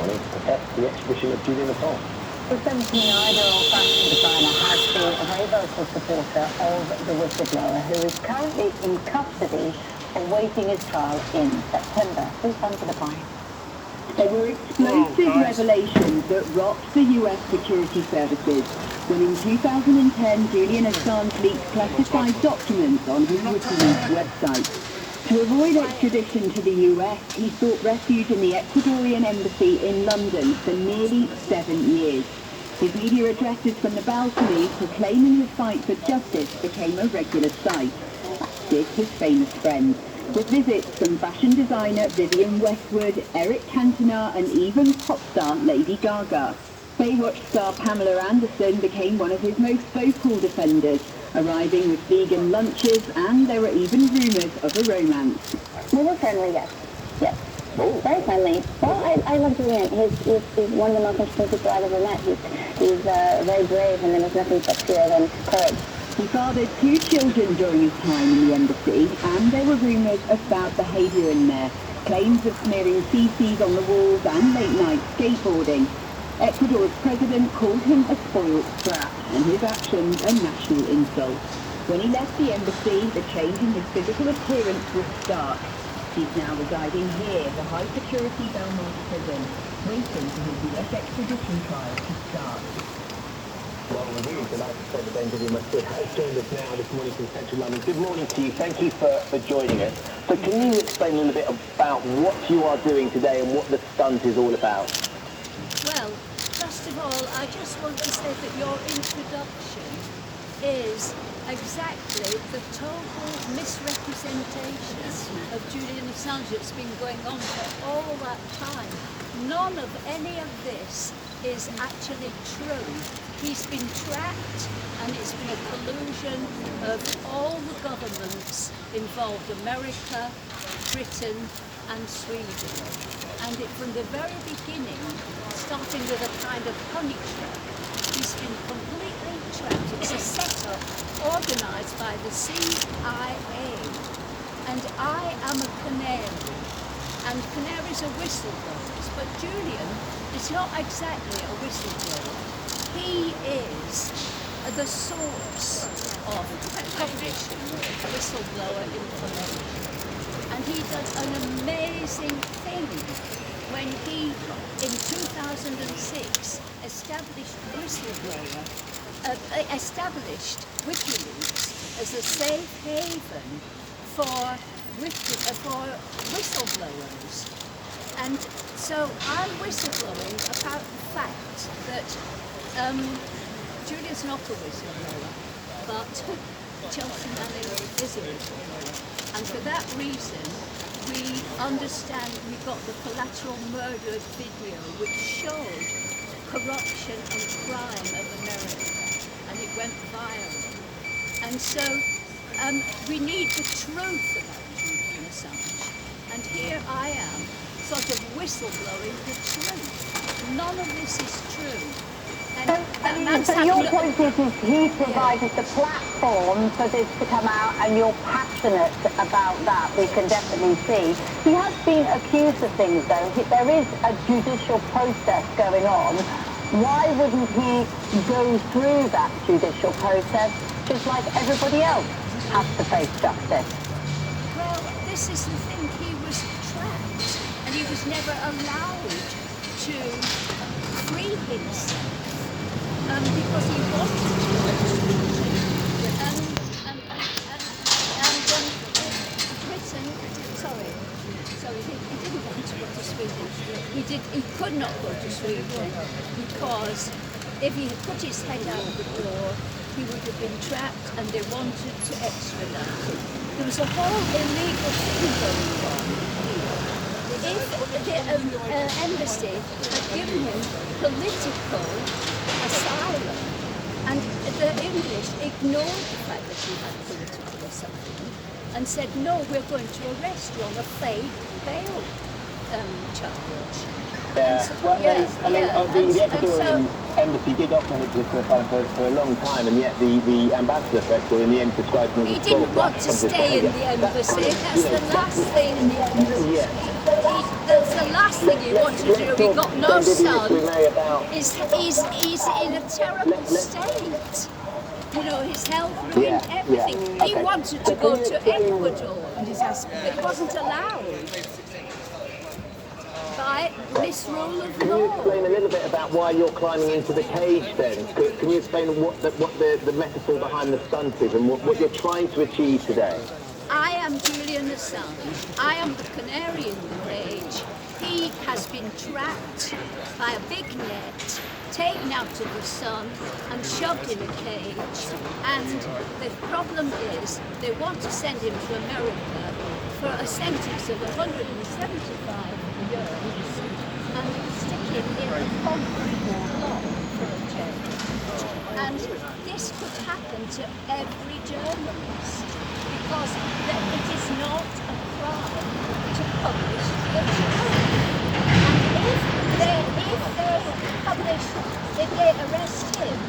morning to protest the extradition of Julian Assange. The 79-year-old fashion designer has been a very vocal supporter of the whistleblower, who is currently in custody awaiting his trial in September. Who's on to the point? There were explosive revelations that rocked the US security services when in 2010 Julian Assange leaked classified documents on his WikiLeaks website. To avoid extradition to the US, he sought refuge in the Ecuadorian embassy in London for nearly 7 years. His media addresses from the balcony proclaiming his fight for justice became a regular sight. Did his famous friends, with visits from fashion designer Vivienne Westwood, Eric Cantona and even pop star Lady Gaga. Baywatch star Pamela Anderson became one of his most vocal defenders, arriving with vegan lunches, and there were even rumours of a romance. We were friendly, yes. Yes. Oh. Very friendly. Well, I love Julian. He's one of the most interesting people I've ever met. He's very brave, and there was nothing sexier than courage. He fathered 2 children during his time in the embassy, and there were rumours of foul behaviour in there, claims of smearing feces on the walls and late-night skateboarding. Ecuador's president called him a spoiled brat, and his actions a national insult. When he left the embassy, the change in his physical appearance was stark. He's now residing here, the high-security Belmont prison, waiting for his US extradition trial to start. Well, we're really delighted to say that Vivienne Westwood has joined us now this morning from Central London. Good morning to you. Thank you for joining us. So can you explain a little bit about what you are doing today and what the stunt is all about? Well, first of all, I just want to say that your introduction is exactly the total misrepresentation of Julian Assange that's been going on for all that time. None of any of this is actually true. He's been tracked, and it's been a collusion of all the governments involved, America, Britain and Sweden. And from the very beginning, starting with a kind of honey trap, he's been completely trapped. It's a setup organised by the CIA. And I am a canary, and canaries are whistleblowers, but Julian is not exactly a whistleblower. He is the source of publishing whistleblower information. And he does an amazing thing when he, in 2006, established WikiLeaks as a safe haven for whistleblowers. And so I'm whistleblowing about the fact that Julian's not a whistleblower, but Chelsea Manning is a whistleblower. And for that reason, we understand we got the collateral murder video which showed corruption and crime of America, and it went viral. And so we need the truth about Julian Assange. And here I am, sort of whistleblowing the truth. None of this is true. So your point is he provided the platform for this to come out, and you're passionate about that, we can definitely see. He has been accused of things, though. There is a judicial process going on. Why wouldn't he go through that judicial process, just like everybody else has to face justice? Well, this is the thing. He was trapped, and he was never allowed to free himself. Because he wanted to Britain, he didn't want to go to Sweden. He could not go to Sweden because if he had put his head out the door, he would have been trapped, and they wanted to extradite him. There was a whole illegal thing going on here. If the embassy had given him political asylum, and the English ignored the fact that he had political asylum and said, no, we're going to arrest you on a fake bail charge. Yeah, well, the Ecuadorian embassy did offer him political asylum for a long time, and yet the ambassador for Ecuador in the end described him as he didn't want to stay in the embassy. That's the last thing. That's the last thing you want to do, he got no son, About is he's in a terrible state. You know, his health, everything. He wanted to go to Ecuador, but he wasn't allowed by misrule of Can you law. explain a little bit about why you're climbing into the cage then? Can you explain what the metaphor behind the stunt is and what you're trying to achieve today? I am Julian Assange. I am the canary in the cage. He has been trapped by a big net, taken out of the sun and shoved in a cage. And the problem is they want to send him to America for a sentence of 175 years and stick him in a concrete block for a change. And this could happen to every journalist because it is not a crime to publish the truth. And if they publish, if they arrest him